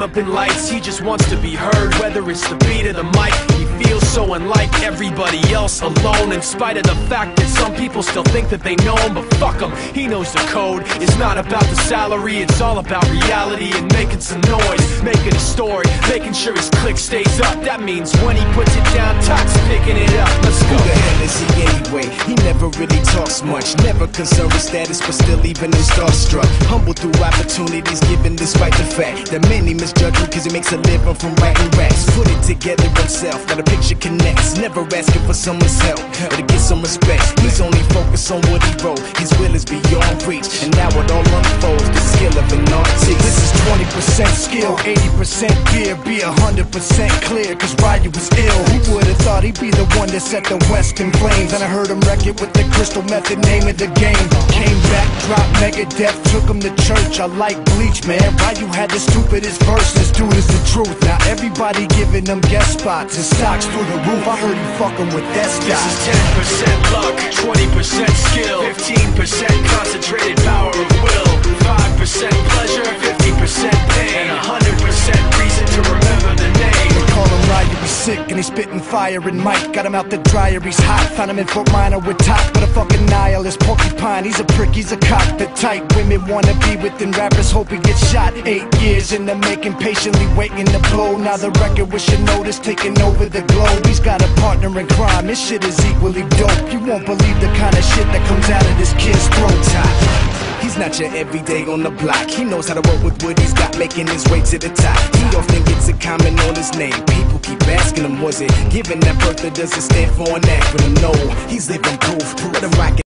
climb up in lights, he just wants to be heard. Whether it's the beat or the mic, he feels so unlike everybody else, alone. In spite of the fact that some people still think that they know him, but fuck him, he knows the code. It's not about the salary, it's all about reality and making some noise, making a story, making sure his click stays up. That means when he puts it down, Tox picking it up. Let's go. Who the hell is he anyway? He never really talks much, never concerned with status, but still even him starstruck. Humble through opportunities, given despite the fact that many misjudge him cause he makes a living from writing raps. Put it together himself, got a picture connects, never asking for someone's help or to get some respect. He's only focused on what he wrote, his will is beyond reach, and now it all unfolds, the skill of an artist. This is 20% skill, 80% gear, be 100% clear, cause Ryu was ill. Who would've thought he'd be the one that set the West in flames? And I heard him wreck it with the Crystal Method, name of the game. Came back, dropped Megadeth, took him to church. I like Bleach, man. Ryu had the stupidest verse, this dude is the truth. Now everybody giving them guest spots and stocks through the roof. I heard he fucking with that stock. This is 10% luck, 20% skill, 15% concentrated power of will, 5% pleasure, 50% pain, and 100% reason to remember the name. They call him Ryu, he's sick and he's spitting fire. And Mike got him out the dryer, he's hot. Found him in Fort Minor with top, but a fucking nihilist porcupine. He's a prick, he's a cock. The type women wanna be within rappers, hope he gets shot. 8 years in the making, patiently waiting to blow. Now the record with Shinoda's taking over the globe. He's got a partner in crime, his shit is equally dope. You won't believe the kind of shit that comes out of this kid's throat. He's not your everyday on the block. He knows how to work with what he's got, making his way to the top. He often gets a comment on his name. People keep asking him, was it given that birth, or does it stand for an acronym? No, he's living proof. Let him rock it.